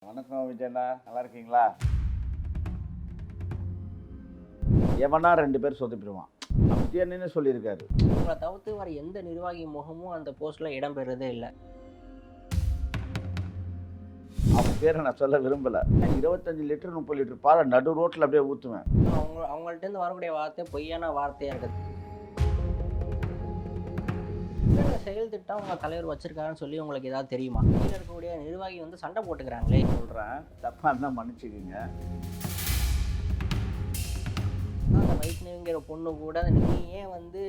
வணக்கம் விஜயண்ணா, நல்லா இருக்கீங்களா? எவனா 2 பேர் சொதப்பிடுவான். விஜயண்ணே சொல்லியிருக்காரு. உங்கள தவிர்த்து வேற எந்த நிர்வாகி முகமும் அந்த போஸ்ட்ல இடம்பெறதே இல்ல. அவன் பேரை நான் சொல்ல விரும்பல. 25 லிட்டர் 30 லிட்டர் பாலை நடு ரோட்ல அப்படியே ஊத்துவேன். அவங்கள்ட்டேருந்து வரக்கூடிய வார்த்தை பொய்யான வார்த்தையா இருக்குது. என்னென்ன செயல் திட்டம் உங்க தலைவர் வச்சிருக்காருன்னு சொல்லி உங்களுக்கு ஏதாவது தெரியுமா? கீழ இருக்கக்கூடிய நிர்வாகி வந்து சண்டை போட்டுக்கிறாங்களே. சொல்றேன், தப்பா இருந்தா மன்னிச்சுக்கங்க. அந்த வைஷ்ணவிங்கிற பொண்ணு கூட நீ ஏன் வந்து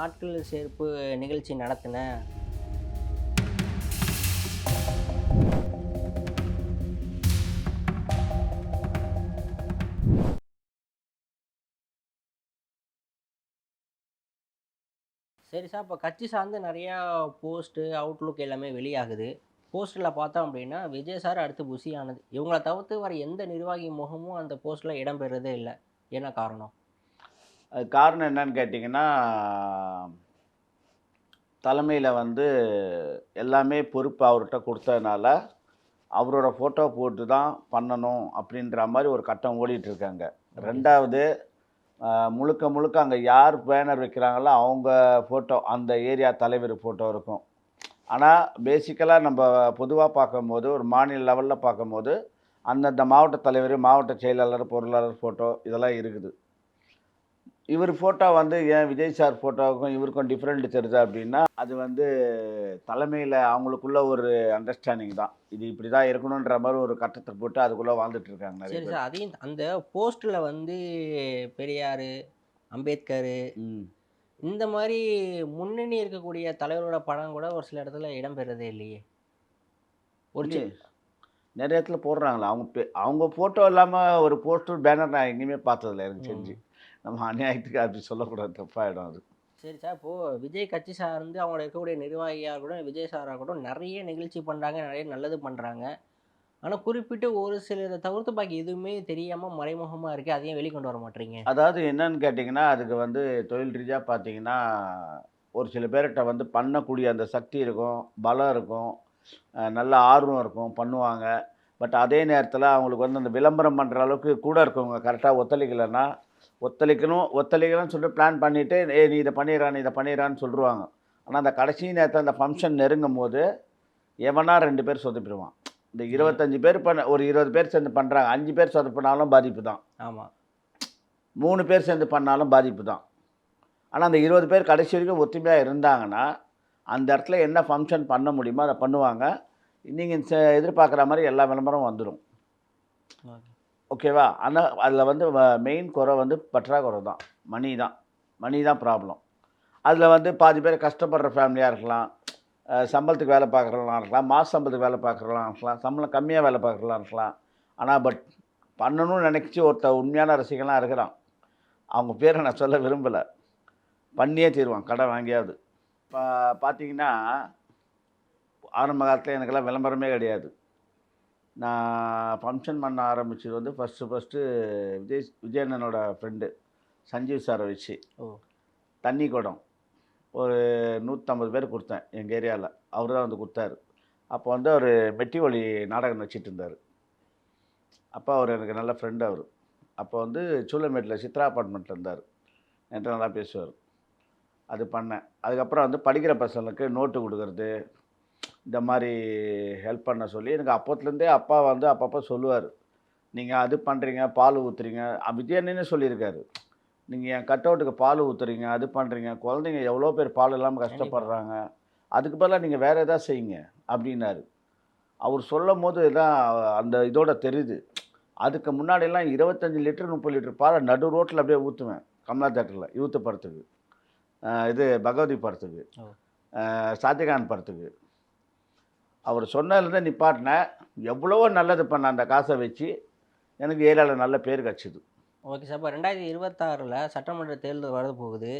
ஆட்கள் சேர்ப்பு நிகழ்ச்சி நடத்தின? சரி சார், இப்போ கட்சி சார்ந்து நிறையா போஸ்ட்டு, அவுட்லுக் எல்லாமே வெளியாகுது. போஸ்ட்டில் பார்த்தோம் அப்படின்னா, விஜய் சார் அடுத்து புஷி ஆனது. இவங்கள தவிர்த்து வேறு எந்த நிர்வாகி முகமும் அந்த போஸ்ட்டில் இடம்பெறதே இல்ல. என்ன காரணம்? அதுக்கு காரணம் என்னன்னு கேட்டிங்கன்னா, தலைமையில வந்து எல்லாமே பொறுப்பு அவர்ட்ட குடுத்ததுனால, அவரோட ஃபோட்டோ போட்டு தான் பண்ணணும் அப்படின்ற மாரி ஒரு கட்டம் ஓடிட்டுருக்காங்க. Okay sir. 2வது முழுக்க முழுக்க அங்கே யார் பேனர் வைக்கிறாங்களோ அவங்க ஃபோட்டோ, அந்த ஏரியா தலைவர் ஃபோட்டோ இருக்கும். ஆனால் பேசிக்கலாக நம்ம பொதுவாக பார்க்கும்போது, ஒரு மாநில லெவலில் பார்க்கும்போது, அந்தந்த மாவட்ட தலைவர், மாவட்ட செயலாளர், பொருளாளர் ஃபோட்டோ இதெல்லாம் இருக்குது. இவர் ஃபோட்டோ வந்து ஏன் விஜய் சார் ஃபோட்டோவுக்கும் இவருக்கும் டிஃப்ரெண்ட் தெரியுது அப்படின்னா, அது வந்து தலைமையில் அவங்களுக்குள்ள ஒரு அண்டர்ஸ்டாண்டிங் தான். இது இப்படி தான் இருக்கணுன்ற மாதிரி ஒரு கட்டத்தை போட்டு அதுக்குள்ளே வாழ்ந்துட்டு இருக்காங்க நிறைய சரி பேர். சார், அதையும் அந்த போஸ்ட்டில் வந்து பெரியார், அம்பேத்கர் ம். இந்த மாரி முன்னணி இருக்கக்கூடிய தலைவரோட படம் கூட ஒரு சில இடத்துல இடம்பெறதே இல்லையே. ஒரு சி இல்லையே, நிறைய இடத்துல போடுறாங்களா? அவங்க ஃபோட்டோ இல்லாமல் ஒரு போஸ்டர், பேனர் நான் எங்கேயுமே பார்த்ததில்ல எனக்கு தெரிஞ்சு. ம். நம்ம அநியாயத்துக்கு அப்படி சொல்லக்கூடாது, தப்பாயிடும் அது. சரி சார், இப்போது விஜய் கட்சி சார்ந்து அவங்களோட இருக்கக்கூடிய நிர்வாகியாக இருக்கட்டும், விஜய் சாராக இருக்கட்டும் நிறைய நிகழ்ச்சி பண்ணுறாங்க, நிறைய நல்லது பண்ணுறாங்க. ஆனால் குறிப்பிட்டு ஒரு சிலரை தவிர்த்து பாக்கி எதுவுமே தெரியாமல் மறைமுகமாக இருக்குது. அதையும் வெளிக்கொண்டு வர மாட்டீங்க. அதாவது என்னன்னு கேட்டிங்கன்னா, அதுக்கு வந்து தொழில் ரீதியா பார்த்தீங்கன்னா, ஒரு சில பேர்ட்ட வந்து பண்ணக்கூடிய அந்த சக்தி இருக்கும், பலம் இருக்கும், நல்ல ஆர்வம் இருக்கும், பண்ணுவாங்க. பட் அதே நேரத்தில அவங்களுக்கு வந்து அந்த விளம்பரம் பண்ணுற அளவுக்கு கூட இருக்கவங்க கரெக்ட்டா ஒத்துழைக்கலன்னா, ஒத்துழைக்கணும்னு சொல்லிட்டு பிளான் பண்ணிட்டு, "ஏய் நீ இத பண்ணிடுறா, நீ இத பண்ணிடுறான்னு" சொல்ருவாங்க. ஆனா அந்த கடைசி நேரத்தில அந்த ஃபங்ஷன் நெருங்கும்போது, எவனா 2 பேர் சொதப்பிடுவான். இந்த ம். 25 பேர் ஒரு 20 பேர் சேர்ந்து பண்றாங்க. 5 பேர் சொதப்புனாலும் பாதிப்பு தான். ஆமாம். 3 பேர் சேர்ந்து பண்ணாலும் பாதிப்பு தான். ஆனா, அந்த 20 பேர் கடைசி வரைக்கும் ஒத்துமையா இருந்தாங்கன்னா, அந்த இடத்துல என்ன ஃபங்ஷன் பண்ண முடியுமோ அத பண்ணுவாங்க. நீங்க எதிர்பார்க்குற மாரி எல்லா விளம்பரமும் வந்துரும். ஓகே. ஓகேவா? ஆனா, அதில வந்து மெயின் குறை வந்து பற்றாக்குறை தான். மணி தான். மணி தான் ப்ராப்ளம். அதில வந்து பாதி பேர் கஷ்டப்படுற ஃபேமிலியா இருக்கலாம். சம்பளத்துக்கு வேலை பார்க்குறவங்களா இருக்கலாம். மாச சம்பளத்துக்கு வேலை பார்க்குறவங்களா இருக்கலாம். சம்பளம் கம்மியா வேலை பார்க்குறவங்களா இருக்கலாம். ஆனா, பண்ணணும்னு நெனைச்சு ஒருத்தன் உண்மையான ரசிகனா இருக்கிறான். அவங்க பேர நான் சொல்ல விரும்பல. பண்ணியே தீருவான். கடன் வாங்கியாவது. இப்ப பார்த்தீங்கன்னா, ஆரம்ப காலத்தில எனக்கெல்லாம் விளம்பரமே கிடையாது. நான் ஃபங்ஷன் பண்ண ஆரம்பிச்சது வந்து ஃபர்ஸ்ட்டு விஜய் அண்ணனோட ஃப்ரெண்டு சஞ்சீவ் சார வச்சு. ஓ! தண்ணி குடம். ஒரு 150 பேருக்கு குடுத்தேன் எங்க ஏரியால. அவரு தான் வந்து குடுத்தாரு. அப்போ வந்து அவரு மெட்டி ஒலி நாடகம் நடிச்சிட்டு இருந்தாரு. அப்ப அவரு எனக்கு நல்ல ஃப்ரெண்ட் அவரு. அப்போ வந்து சூளமேட்ல சித்ரா அபார்ட்மெண்ட்ல இருந்தாரு. என்ட்ட நல்லா பேசுவாரு. அது பண்ணேன். அதுக்கப்புறம் வந்து படிக்கிற பசங்களுக்கு நோட்டு குடுக்குறது, இந்த மாரி ஹெல்ப் பண்ண சொல்லி, எனக்கு அப்போத்துலேருந்தே அப்பா வந்து அப்பப்போ சொல்லுவாரு. "நீங்க அது பண்றீங்க, பால் ஊத்துறீங்க." விஜய் அண்ணனே சொல்லியிருக்காரு. "நீங்க என் கட் அவுட்டுக்கு பால் ஊத்துறீங்க, அது பண்றீங்க. குழந்தைங்க எவ்வளோ பேர் பால் இல்லாம கண்டிப்பா. கஷ்டப்படுறாங்க. அதுக்கு பதிலா நீங்க வேற ஏதாவது செய்யுங்க." அப்படின்னாரு. அவரு சொல்லும்போது தான் அந்த இதோட தெரியுது. அதுக்கு முன்னாடிலாம் 25 லிட்டர் 30 லிட்டர் பால நடு ரோட்ல அப்படியே ஊத்துவேன். கமலா தியேட்டர்ல யூத் படத்துக்கு. இது பகவதி படத்துக்கு. ஓ! ஷாஜகான் படத்துக்கு. அவரு சொன்னதுலேருந்து நிப்பாட்டினேன். எவ்வளவோ நல்லது பண்ணேன் அந்த காச வச்சு. எனக்கு ஏரியால நல்ல பேர் கெடச்சது. Okay sir. இப்போ 2026ல சட்டமன்ற தேர்தல் வரப்போகுது.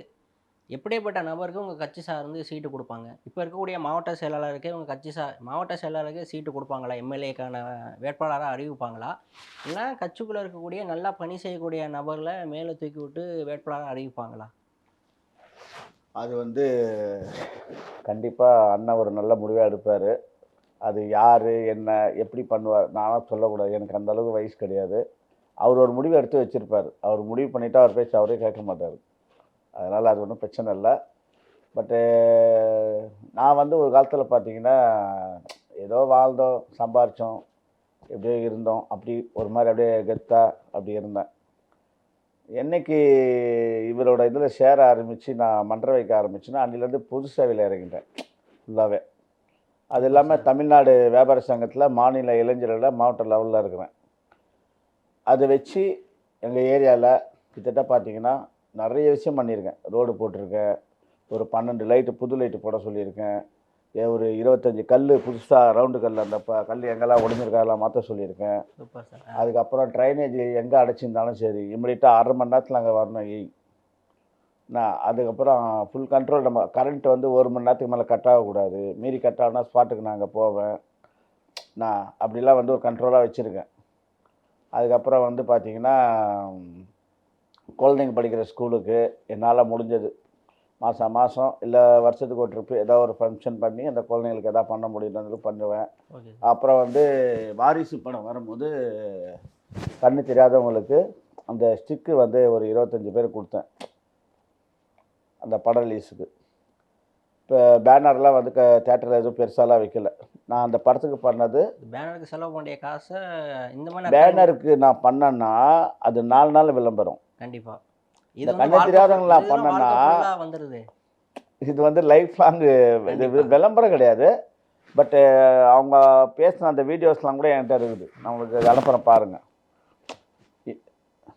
எப்படியாப்பட்ட நபருக்கு உங்க கட்சி சார்ந்து சீட்டு குடுப்பாங்க? இப்ப இருக்கக்கூடிய மாவட்ட செயலாளருக்கே உங்க கட்சி மாவட்ட செயலாளருக்கே சீட்டு குடுப்பாங்களா? எம்எல்ஏக்கான வேட்பாளரா அறிவிப்பாங்களா? இல்ல கட்சிக்குள்ள இருக்கக்கூடிய நல்லா பணி செய்யக்கூடிய நபர்கள மேல தூக்கி விட்டு வேட்பாளரா அறிவிப்பாங்களா? அது வந்து கண்டிப்பா அண்ணன் ஒரு நல்ல முடிவா எடுப்பாரு. அது யார் என்ன எப்படி பண்ணுவார் நானும் சொல்லக்கூடாது, எனக்கு அந்த அளவுக்கு வயசு கிடையாது. அவர் ஒரு முடிவு எடுத்து வச்சிருப்பார். அவர் முடிவு பண்ணிட்டா அவர் பேச்சு அவரே கேட்க மாட்டார். அதனால் அது ஒன்றும் பிரச்சனை இல்லை. பட்டு நான் வந்து ஒரு காலத்தில் பார்த்தீங்கன்னா, ஏதோ வாழ்ந்தோம், சம்பாரித்தோம், எப்படியோ இருந்தோம். அப்படி ஒரு மாதிரி அப்படியே கெத்தா அப்படி இருந்தேன். என்னைக்கு இவரோட இதில் சேர ஆரம்பித்து நான் மன்றம் வைக்க ஆரம்பிச்சேன்னா, அன்னிலேருந்து பொது சேவையில் இறங்கிட்டேன் ஃபுல்லாகவே. அது சூப்பர் இல்லாமல் சார். தமிழ்நாடு வியாபார சங்கத்தில் மாநில இளைஞர்களில் மாவட்ட லெவலில் இருக்கிறேன். அதை வச்சு எங்கள் ஏரியாவில் கிட்டத்தட்ட பார்த்தீங்கன்னா நிறைய விஷயம் பண்ணியிருக்கேன். ரோடு போட்டிருக்கேன், ஒரு 12 லைட்டு புது லைட்டு போட சொல்லியிருக்கேன், ஒரு 25 கல் புதுசாக ரவுண்டு கல் அந்த கல் எங்கெல்லாம் உடஞ்சிருக்கா எல்லாம் மாற்ற சொல்லியிருக்கேன். Super sir. அதுக்கப்புறம் ட்ரைனேஜ் எங்கே அடைச்சிருந்தாலும் சரி இமிடியட்டாக 1/2 மணி நேரத்தில் அங்கே வரணும் நான் அதுக்கப்புறம் ஃபுல் கண்ட்ரோல். நம்ம கரண்ட் வந்து 1 மணி நேரத்துக்கு மேலே கட் ஆகக்கூடாது, மீறி கட் ஆகுனா ஸ்பாட்டுக்கு நான் அங்கே போவேன். நான் அப்படிலாம் வந்து ஒரு கண்ட்ரோலாக வச்சுருக்கேன். அதுக்கப்புறம் வந்து பார்த்திங்கன்னா, குழந்தைங்க படிக்கிற ஸ்கூலுக்கு என்னால் முடிஞ்சது மாதம் மாதம் இல்லை வருஷத்துக்கு ஒரு ட்ரிப்பு ஏதோ ஒரு ஃபங்க்ஷன் பண்ணி அந்த குழந்தைங்களுக்கு எதாவது பண்ண முடியுன்றது பண்ணுவேன். Okay sir. அப்புறம் வந்து வாரிசு படம் வரும்போது கண்ணு தெரியாதவங்களுக்கு அந்த ஸ்டிக்கு வந்து ஒரு 25 பேர் கொடுத்தேன் அந்த படம் ரிலீஸுக்கு. இப்போ பேனர்லாம் வந்து தேட்டரில் எதுவும் பெருசாலாம் வைக்கல. நான் அந்த படத்துக்கு பண்ணது பேனருக்கு செலவு வேண்டிய காசை இந்த மாதிரி பேனருக்கு நான் பண்ணேன்னா அது 4 நாள் விளம்பரம். கண்டிப்பாக இது இந்த வந்து கண்ணு தெரியாதவங்க நான் பண்ணேன்னா வந்துடுது. இது வந்து லைஃப் லாங் இது விளம்பரம் கிடையாது. பட்டு அவங்க பேசின அந்த வீடியோஸ்லாம் கூட என்கிட்ட இருக்குது. நான் உங்களுக்கு அனுப்புகிறேன் பாருங்கள்.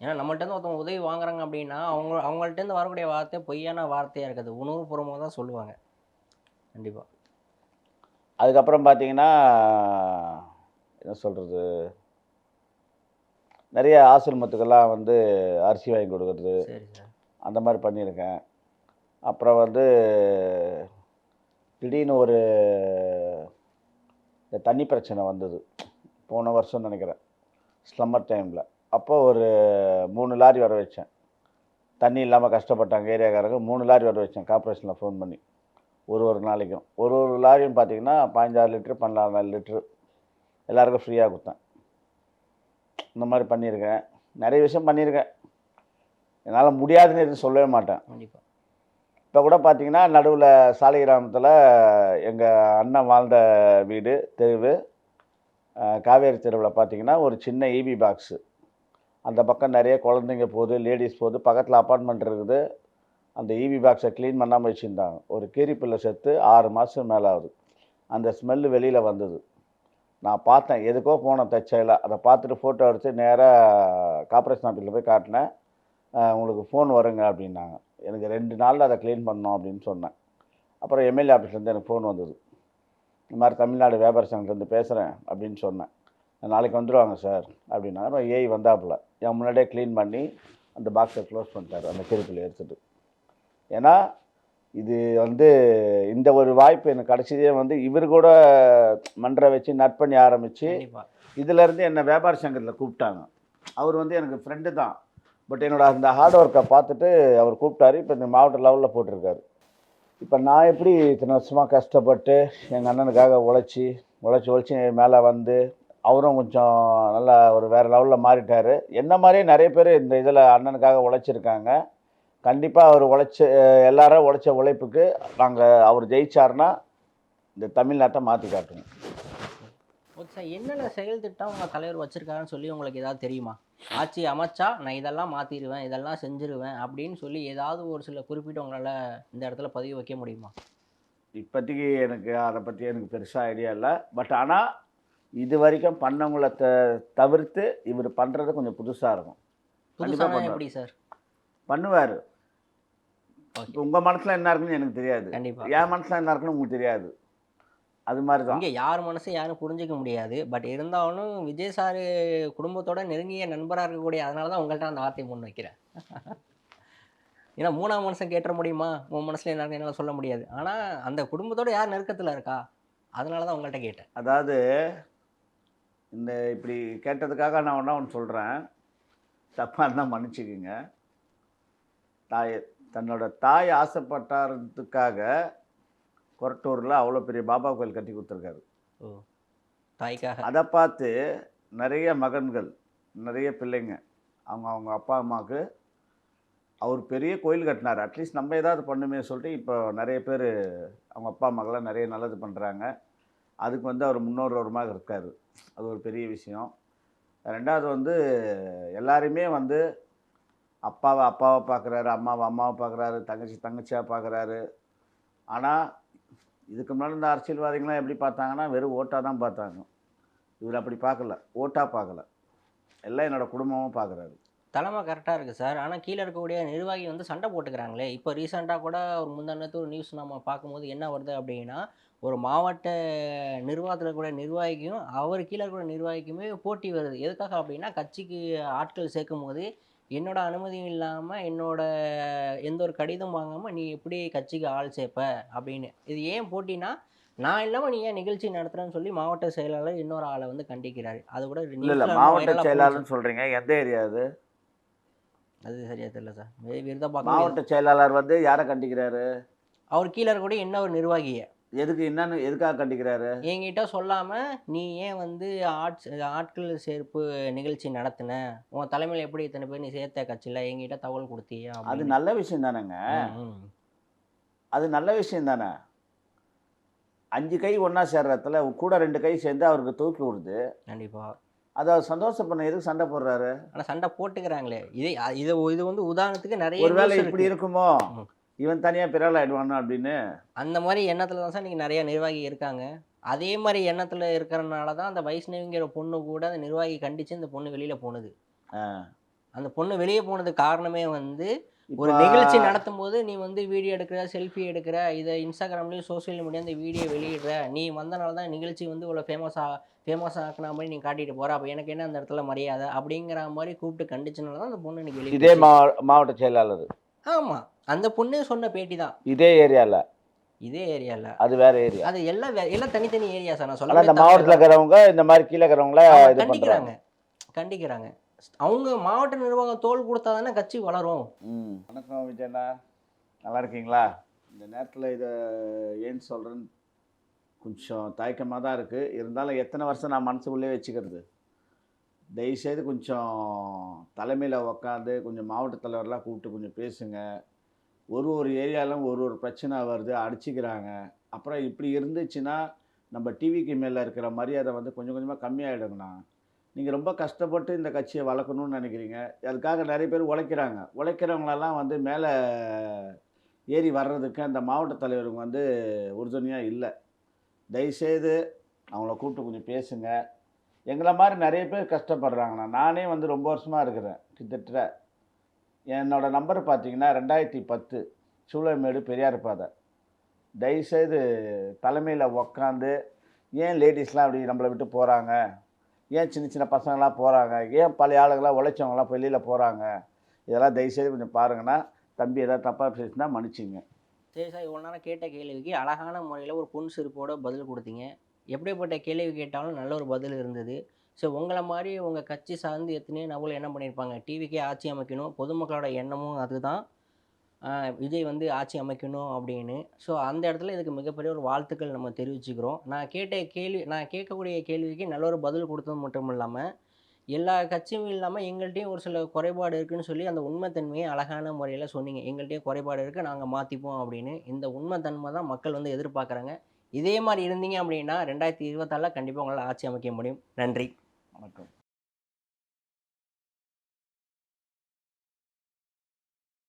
ஏன்னா நம்மள்ட்டேருந்து ஒருத்தவங்க உதவி வாங்குறாங்க அப்படின்னா அவங்கள்ட்டேருந்து வரக்கூடிய வார்த்தை பொய்யான வார்த்தையாக இருக்காது, உணர்வுபூர்வமாக தான் சொல்லுவாங்க. கண்டிப்பாக. அதுக்கப்புறம் பார்த்தீங்கன்னா என்ன சொல்கிறது, நிறைய ஆசிரமத்துக்கெல்லாம் வந்து அரிசி வாங்கி கொடுக்குறது சரி சார். அந்த மாதிரி பண்ணியிருக்கேன். அப்புறம் வந்து திடீர்னு ஒரு இந்த தண்ணி பிரச்சனை வந்தது போன வருஷம்னு நினைக்கிறேன், ஸ்லம்மர் டைமில். அப்போ ஒரு 3 லாரி வர வச்சேன். தண்ணி இல்லாமல் கஷ்டப்பட்டாங்க ஏரியாக்காரங்க. 3 லாரி வர வச்சேன் கார்ப்பரேஷனில் ஃபோன் பண்ணி. ஒரு நாளைக்கும் ஒரு லாரியும் பார்த்தீங்கன்னா 15 லிட்ரு 14 லிட்ரு எல்லாருக்கும் ஃப்ரீயாக கொடுத்தேன். இந்த மாதிரி பண்ணியிருக்கேன். நிறைய விஷயம் பண்ணியிருக்கேன். என்னால் முடியாதுன்னு எதுவும் சொல்லவே மாட்டேன். கண்டிப்பாக. இப்போ கூட பார்த்தீங்கன்னா நடுவில் சாலை கிராமத்தில் எங்கள் அண்ணன் வாழ்ந்த வீடு தெருவு காவேரி தெருவில் பார்த்தீங்கன்னா ஒரு சின்ன ஈபி பாக்ஸு. அந்த பக்கம் நிறைய குழந்தைங்க போகுது, லேடிஸ் போகுது, பக்கத்தில் அப்பார்ட்மெண்ட் இருக்குது. அந்த ஈபி பாக்ஸை க்ளீன் பண்ணாமல் வச்சுருந்தாங்க. ஒரு கீரிப்பிள்ளை செத்து 6 மாதம் மேலே ஆகுது. அந்த ஸ்மெல்லு வெளியில் வந்தது. நான் பார்த்தேன், எதுக்கோ போனேன் தற்செயலாக. அதை பார்த்துட்டு ஃபோட்டோ எடுத்து நேராக கார்ப்பரேஷன் ஆஃபீஸில் போய் காட்டினேன். உங்களுக்கு ஃபோன் வருங்க அப்படின்னாங்க. எனக்கு 2 நாளில் அதை க்ளீன் பண்ணணும் அப்படின்னு சொன்னேன். அப்புறம் எம்எல்ஏ ஆஃபீஸ்லேருந்து எனக்கு ஃபோன் வந்தது. இந்த மாதிரி தமிழ்நாடு வியாபார சங்கத்துலேருந்து பேசுகிறேன் அப்படின்னு சொன்னேன். நாளைக்கு வந்துடுவாங்க சார் அப்படின்னாங்க. அப்புறம் ஏஐ வந்தாப்புல என் முன்னாடியே க்ளீன் பண்ணி அந்த பாக்ஸை க்ளோஸ் பண்ணிட்டார் அந்த கீரிப்பிள்ளை எடுத்துகிட்டு. ஏன்னா இது வந்து இந்த ஒரு வாய்ப்பு எனக்கு கிடச்சதே வந்து இவர் கூட மன்றம் வச்சு நட்பண்ணி ஆரம்பித்து கண்டிப்பாக. இதிலேருந்து என்னை வியாபார சங்கத்தில் கூப்பிட்டாங்க. அவர் வந்து எனக்கு ஃப்ரெண்டு தான். பட் என்னோட அந்த ஹார்ட் ஒர்க்கை பார்த்துட்டு அவர் கூப்பிட்டாரு. இப்போ இந்த மாவட்ட லெவலில் போட்டிருக்காரு. இப்போ நான் எப்படி இத்தனை வருஷமாக கஷ்டப்பட்டு எங்கள் அண்ணனுக்காக உழைச்சி மேலே வந்து அவரும் கொஞ்சம் நல்லா ஒரு வேறு லெவலில் மாறிட்டார். என்ன மாதிரியே நிறைய பேர் இந்த இதில் அண்ணனுக்காக உழைச்சிருக்காங்க. கண்டிப்பாக அவர் எல்லாரும் உழைச்ச உழைப்புக்கு அவர் ஜெயிச்சார்னா இந்த தமிழ்நாட்டை மாற்றி காட்டுங்க. Okay sir. என்னென்ன செயல் திட்டம் உங்கள் தலைவர் வச்சுருக்காருன்னு சொல்லி உங்களுக்கு ஏதாவது தெரியுமா? ஆட்சி அமைச்சா நான் இதெல்லாம் மாற்றிடுவேன், இதெல்லாம் செஞ்சுருவேன் அப்படின்னு சொல்லி ஏதாவது ஒரு சில குறிப்பிட்டு உங்களால் இந்த இடத்துல பதிவு வைக்க முடியுமா? இப்போதைக்கு எனக்கு அதை பற்றி எனக்கு பெருசாக ஐடியா இல்லை. பட் ஆனால் இது வரைக்கும் பண்ணவங்கள தவிர்த்து இவர் பண்ணுறது கொஞ்சம் புதுசாக இருக்கும். புதுசாக எப்படி சார் பண்ணுவார். இப்போ உங்கள் மனசில் என்ன இருக்குன்னு எனக்கு தெரியாது, கண்டிப்பாக. என் மனசில் என்ன இருக்குன்னு உங்களுக்கு தெரியாது. அது மாதிரி தான் இங்கே யார் மனசையும் யாரும் புரிஞ்சிக்க முடியாது. பட் இருந்தாலும் விஜய் சார் குடும்பத்தோட நெருங்கிய நண்பராக இருக்கக்கூடிய அதனால தான் உங்கள்கிட்ட அந்த வார்த்தையை முன் வைக்கிறேன். ஏன்னா 3ஆம் மனுஷன் கேட்டுற முடியுமா? உன் மனசில் என்ன இருக்குன்னு என்னால் சொல்ல முடியாது. ஆனால் அந்த குடும்பத்தோட யார் நெருக்கத்தில் இருக்கா? அதனால தான் உங்கள்கிட்ட கேட்டேன். அதாவது இந்த இப்படி கேட்டதுக்காக நான் ஒன்று சொல்கிறேன், தப்பாக இருந்தால் மன்னிச்சுக்குங்க. தன்னோட தாய் ஆசைப்பட்டாரதுக்காக கொரட்டூரில் அவ்வளோ பெரிய பாபா கோயில் கட்டி கொடுத்துருக்காரு. ஓ. தாய்க்காக. அதை பார்த்து நிறைய மகன்கள், நிறைய பிள்ளைங்க அவங்க அவங்க அப்பா அம்மாவுக்கு அவர் பெரிய கோயில் கட்டினார். அட்லீஸ்ட் நம்ம ஏதாவது பண்ணுமே சொல்லிட்டு இப்போ நிறைய பேர் அவங்க அப்பா அம்மாக்கெல்லாம் நிறைய நல்லது பண்ணுறாங்க. அதுக்கு வந்து அவர் முன்னோரமாக இருக்கார். அது ஒரு பெரிய விஷயம். ரெண்டாவது வந்து எல்லாரையுமே வந்து அப்பாவை அப்பாவை பார்க்குறாரு, அம்மாவை அம்மாவை பார்க்குறாரு, தங்கச்சி தங்கச்சியாக பார்க்குறாரு. ஆனால் இதுக்கு முன்னாடி இந்த அரசியல்வாதிகள்லாம் எப்படி பார்த்தாங்கன்னா வெறும் ஓட்டாக தான் பார்த்தாங்க. இவர் அப்படி பார்க்கல, ஓட்டாக பார்க்கல, எல்லாம் என்னோடய குடும்பமும் பார்க்குறாரு. தலைமை கரெக்டாக இருக்குது சார். ஆனால் கீழே இருக்கக்கூடிய நிர்வாகி வந்து சண்டை போட்டுக்கிறாங்களே. இப்போ ரீசெண்டாக கூட ஒரு முந்தானத்து ஒரு நியூஸ் நம்ம பார்க்கும்போது என்ன வருது அப்படின்னா, ஒரு மாவட்ட நிர்வாகத்தில் இருக்கக்கூடிய நிர்வாகிக்கும் அவர் கீழே இருக்கக்கூடிய நிர்வாகிக்குமே போட்டி வருது. எதுக்காக அப்படின்னா, கட்சிக்கு ஆட்கள் சேர்க்கும்போது என்னோட அனுமதியும் இல்லாமல் என்னோட எந்த ஒரு கடிதம் வாங்காமல் நீ எப்படி கட்சிக்கு ஆள் சேர்ப்ப அப்படின்னு. இது ஏன் போட்டினா, நான் இல்லாமல் நீ ஏன் நிகழ்ச்சி நடத்துகிறேன்னு சொல்லி மாவட்ட செயலாளர் இன்னொரு ஆளை வந்து கண்டிக்கிறாரு. அது கூட இல்லை நியூஸ்ல ரொம்ப மாவட்ட வைரலாக போச்சு. செயலாளர்னு சொல்கிறீங்க, எந்த ஏரியா அது? அது சரியா தெரியல சார். விருதாபாக்கம். மாவட்ட செயலாளர் வந்து யாரை கண்டிக்கிறாரு? அவர் கீழே இருக்கக்கூடிய இன்னொரு நிர்வாகிய எதுக்கு, என்னன்னு எதுக்காக கண்டிக்கிறாரு? என்கிட்ட சொல்லாம நீ ஏன் வந்து ஆட்கள் சேர்ப்பு நிகழ்ச்சி நடத்தின, உன் தலைமையில் எப்படி இத்தனை பேர் நீ சேர்த்த கட்சியில் என்கிட்ட தகவல் கொடுத்தியா அது அப்படின்னு. நல்ல விஷயம் தானேங்க. ம். அது நல்ல விஷயம் தானே. 5 கை ஒன்றா சேர்றதுல கூட 2 கை சேர்ந்து அவருக்கு தூக்கி விடுது. கண்டிப்பா. அதை அவர் சந்தோஷப்பட எதுக்கு சண்டை போடுறாரு? ஆனா சண்டை போட்டுக்கிறாங்களே. இது இது வந்து உதாரணத்துக்கு நிறைய ஒருவேளை news இப்படி இருக்கு. இருக்குமோ, ம். இவன் தனியாக பிறல் ஆயிடுவானா அப்படின்னு. அந்த மாதிரி எண்ணத்துல தான் சார் இன்னைக்கு நிறைய நிர்வாகி இருக்காங்க. அதே மாதிரி எண்ணத்துல இருக்கிறனால தான் அந்த வைஷ்ணவிங்கிற பொண்ணு கூட அந்த நிர்வாகி கண்டிச்சு இந்த பொண்ணு வெளியில போனது. அந்த பொண்ணு வெளியே போனதுக்கு காரணமே வந்து ஒரு இப்போ நிகழ்ச்சி நடத்தும் போது நீ வந்து வீடியோ எடுக்கிற, செல்ஃபி எடுக்கிற, இதை இன்ஸ்டாகிராம்லேயும் சோஷியல் மீடியா இந்த வீடியோ வெளியிடுற, நீ வந்தனால தான் நிகழ்ச்சி வந்து இவ்வளோ ஃபேமஸ் ஆக்கின மாதிரி நீ காட்டிட்டு போற, அப்போ எனக்கு என்ன அந்த இடத்துல மரியாதை அப்படிங்கிற மாதிரி கூப்பிட்டு கண்டிச்சனால தான் அந்த பொண்ணு இன்னைக்கு வெளியே இதே போச்சு. மாவட்ட செயலாளர் ஆமா, அந்த பொண்ணே சொன்ன பேட்டி தான். இதே ஏரியாவில், இதே ஏரியால அது வேற ஏரியா. அது எல்லாம் தனித்தனி ஏரியா சார். நான் ஆனால் இந்த சொல்ல மாவட்டத்தில் இருக்கிறவங்க இந்த மாதிரி கீழே இருக்கிறவங்கள இது கண்டிக்கிறாங்க பண்ணுறாங்க. கண்டிக்கிறாங்க. அவங்க மாவட்ட நிர்வாகம் தோள் கொடுத்தா தானே கட்சி வளரும். வணக்கம் விஜயண்ணா, நல்லா இருக்கீங்களா? இந்த நேரத்தில் இதை ஏன்னு சொல்கிறேன்னு கொஞ்சம் தயக்கமாக தான் இருக்குது. இருந்தாலும் எத்தனை வருஷம் நான் மனசுக்குள்ளே வச்சுக்கிறது. தயவுசெய்து கொஞ்சம் தலைமையில் உக்காந்து கொஞ்சம் மாவட்ட தலைவரெலாம் கூப்பிட்டு கொஞ்சம் பேசுங்க. ஒரு ஏரியாலும் ஒரு பிரச்சனை வருது, அடிச்சுக்கிறாங்க. அப்புறம் இப்படி இருந்துச்சுன்னா நம்ம டிவிக்கு மேலே இருக்கிற மரியாதை வந்து கொஞ்சம் கொஞ்சமாக கம்மியாகிடுங்கண்ணா. நீங்கள் ரொம்ப கஷ்டப்பட்டு இந்த கட்சியை வளர்க்கணும்னு நினைக்கிறீங்க. அதுக்காக நிறைய பேர் உழைக்கிறாங்க. உழைக்கிறவங்களெல்லாம் வந்து மேலே ஏறி வர்றதுக்கு அந்த மாவட்ட தலைவருங்க வந்து உறுதுணையாக இல்லை. தயவுசெய்து அவங்கள கூப்பிட்டு கொஞ்சம் பேசுங்க. எங்களை மாதிரி நிறைய பேர் கஷ்டப்படுறாங்கண்ணா. நானே வந்து ரொம்ப வருஷமாக இருக்கிறேன். கிட்டத்தட்ட என்னோடய நம்பர் பார்த்தீங்கன்னா 2010 சூளைமேடு பெரியார் பாதை. தயவுசெய்து தலைமையில் உக்காந்து ஏன் லேடிஸ்லாம் அப்படி நம்மளை விட்டு போகிறாங்க, ஏன் சின்ன சின்ன பசங்களாம் போகிறாங்க, ஏன் பழைய ஆளுங்களாம் உழைச்சவங்களாம் வெளியில் போகிறாங்க, இதெல்லாம் தயவுசெய்து கொஞ்சம் பாருங்கண்ணா. தம்பி ஏதாவது தப்பாக பேசினா மன்னிச்சிங்க. சரி சார், இவ்வளோ நேரம் கேட்ட கேள்விக்கு அழகான முறையில் ஒரு பொன் சிரிப்போட பதில் கொடுத்தீங்க. எப்படிப்பட்ட கேள்வி கேட்டாலும் நல்ல ஒரு பதில் இருந்தது. ஸோ உங்களை மாதிரி உங்கள் கட்சி சார்ந்து எத்தனையோ நபர்கள் என்ன பண்ணியிருப்பாங்க, டிவிக்கே ஆட்சி அமைக்கணும், பொதுமக்களோட எண்ணமும் அதுதான், விஜய் வந்து ஆட்சி அமைக்கணும் அப்படின்னு. ஸோ அந்த இடத்துல இதுக்கு மிகப்பெரிய ஒரு வாழ்த்துக்கள் நம்ம தெரிவிச்சுக்கிறோம். நான் கேட்கக்கூடிய கேள்விக்கு நல்ல ஒரு பதில் கொடுத்தது மட்டும் இல்லாமல் எல்லா கட்சியும் இல்லாமல் எங்கள்கிட்டையும் ஒரு சில குறைபாடு இருக்குதுன்னு சொல்லி அந்த உண்மைத்தன்மையை அழகான முறையில் சொன்னீங்க. எங்கள்கிட்டையும் குறைபாடு இருக்குது, நாங்கள் மாற்றிப்போம் அப்படின்னு. இந்த உண்மைத்தன்மை தான் மக்கள் வந்து எதிர்பார்க்குறாங்க. இதே மாதிரி இருந்தீங்க அப்படின்னா 2024 கண்டிப்பாக உங்களால் ஆட்சி அமைக்க முடியும். நன்றி. வணக்கம்.